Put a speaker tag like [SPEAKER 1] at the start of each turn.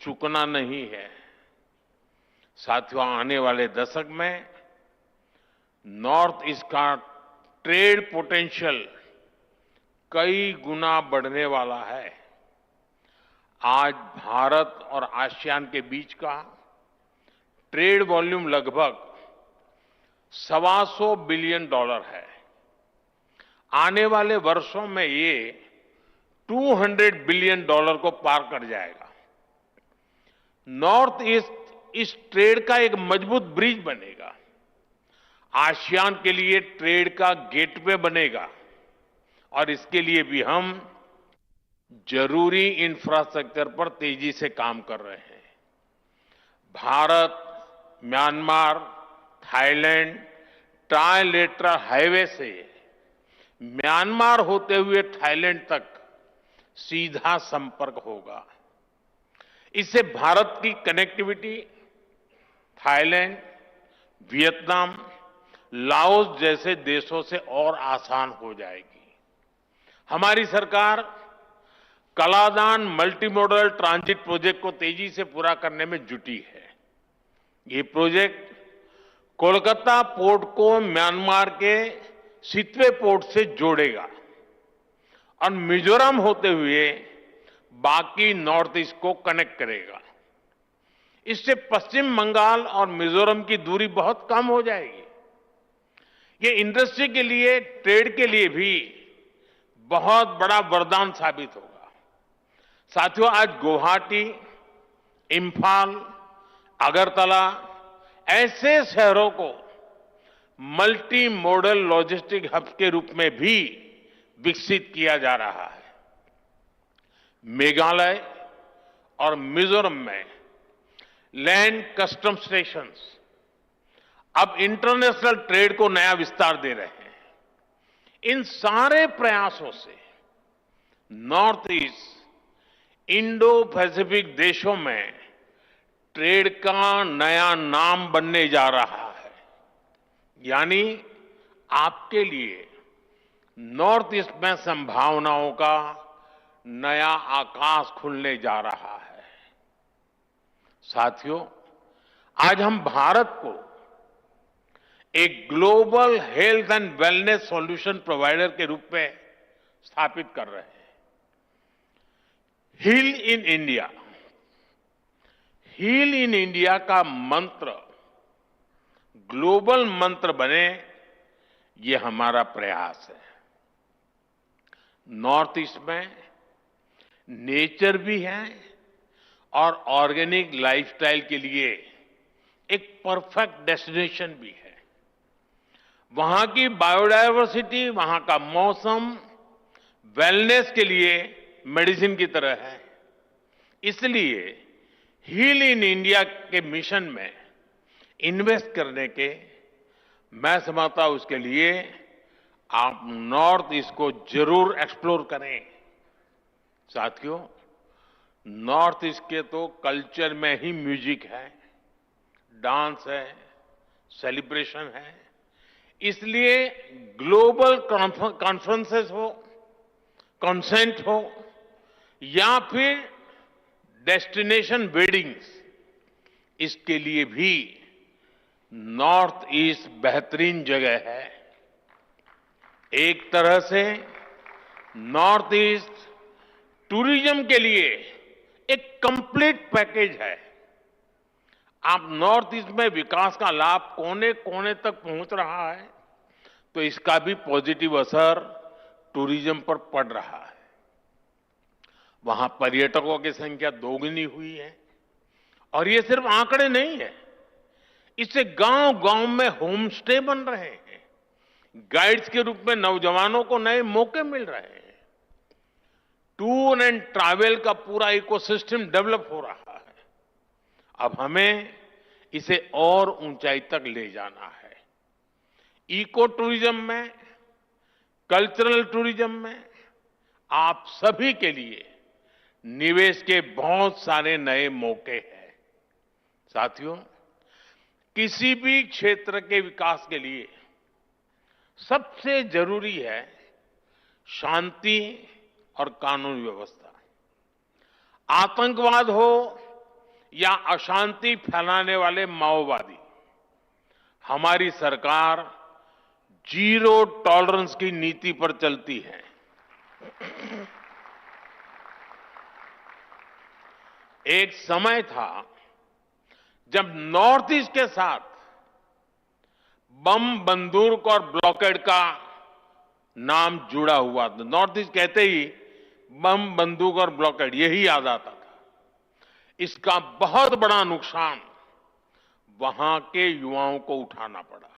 [SPEAKER 1] चूकना नहीं है। साथियों, आने वाले दशक में नॉर्थ ईस्ट का ट्रेड पोटेंशियल कई गुना बढ़ने वाला है। आज भारत और आसियान के बीच का ट्रेड वॉल्यूम लगभग $125 बिलियन है। आने वाले वर्षों में ये $200 बिलियन को पार कर जाएगा। नॉर्थ ईस्ट इस ट्रेड का एक मजबूत ब्रिज बनेगा, आसियान के लिए ट्रेड का गेटवे बनेगा और इसके लिए भी हम जरूरी इंफ्रास्ट्रक्चर पर तेजी से काम कर रहे हैं। Bharat, Myanmar, Thailand trilateral highway से म्यांमार होते हुए थाईलैंड तक सीधा संपर्क होगा। इससे भारत की कनेक्टिविटी थाईलैंड, वियतनाम, लाओस जैसे देशों से और आसान हो जाएगी। हमारी सरकार Kaladan multi modal transit project को तेजी से पूरा करने में जुटी है। ये प्रोजेक्ट कोलकाता पोर्ट को म्यांमार के सितवे पोर्ट से जोड़ेगा और मिजोरम होते हुए बाकी नॉर्थ ईस्ट को कनेक्ट करेगा। इससे पश्चिम बंगाल और मिजोरम की दूरी बहुत कम हो जाएगी। ये इंडस्ट्री के लिए, ट्रेड के लिए भी बहुत बड़ा वरदान साबित होगा। साथियों, आज गुवाहाटी, इंफाल, अगरतला ऐसे शहरों को मल्टी मॉडल लॉजिस्टिक हब के रूप में भी विकसित किया जा रहा है। मेघालय और मिजोरम में लैंड कस्टम स्टेशंस अब इंटरनेशनल ट्रेड को नया विस्तार दे रहे हैं। इन सारे प्रयासों से नॉर्थ ईस्ट इंडो पैसिफिक देशों में ट्रेड का नया नाम बनने जा रहा है। यानी आपके लिए नॉर्थ ईस्ट में संभावनाओं का नया आकाश खुलने जा रहा है। साथियों, आज हम भारत को एक global health and wellness solution provider के रूप में स्थापित कर रहे हैं। Heal in India, heal in India का मंत्र ग्लोबल मंत्र बने, ये हमारा प्रयास है। नॉर्थ ईस्ट में नेचर भी है और ऑर्गेनिक लाइफस्टाइल के लिए एक परफेक्ट डेस्टिनेशन भी है। वहां की बायोडायवर्सिटी, वहां का मौसम वेलनेस के लिए मेडिसिन की तरह है। इसलिए हील इन इंडिया के मिशन में इन्वेस्ट करने के मैं समझता हूं, उसके लिए आप नॉर्थ ईस्ट को जरूर एक्सप्लोर करें। साथियों, नॉर्थ ईस्ट के तो कल्चर में ही म्यूजिक है, डांस है, सेलिब्रेशन है। इसलिए ग्लोबल कॉन्फ्रेंसेस हो, कॉन्सेंट हो या फिर डेस्टिनेशन वेडिंग्स, इसके लिए भी नॉर्थ ईस्ट बेहतरीन जगह है। एक तरह से नॉर्थ ईस्ट टूरिज्म के लिए एक कंप्लीट पैकेज है। आप नॉर्थ ईस्ट में विकास का लाभ कोने कोने तक पहुंच रहा है, तो इसका भी पॉजिटिव असर टूरिज्म पर पड़ रहा है। वहां पर्यटकों की संख्या दोगुनी हुई है और ये सिर्फ आंकड़े नहीं है, इससे गांव-गांव में होम स्टे बन रहे हैं। गाइड्स के रूप में नौजवानों को नए मौके मिल रहे हैं। टूर एंड ट्रैवल का पूरा इकोसिस्टम डेवलप हो रहा है। अब हमें इसे और ऊंचाई तक ले जाना है। इको टूरिज्म में, कल्चरल टूरिज्म में आप सभी के लिए निवेश के बहुत सारे नए मौके हैं। साथियों, किसी भी क्षेत्र के विकास के लिए सबसे जरूरी है शांति और कानून व्यवस्था। आतंकवाद हो या अशांति फैलाने वाले माओवादी। हमारी सरकार जीरो टॉलरेंस की नीति पर चलती है। एक समय था जब नॉर्थ ईस्ट के साथ बम, बंदूक और ब्लॉकेड का नाम जुड़ा हुआ था। नॉर्थ ईस्ट कहते ही बम, बंदूक और ब्लॉकेड यही याद आता था। इसका बहुत बड़ा नुकसान वहां के युवाओं को उठाना पड़ा।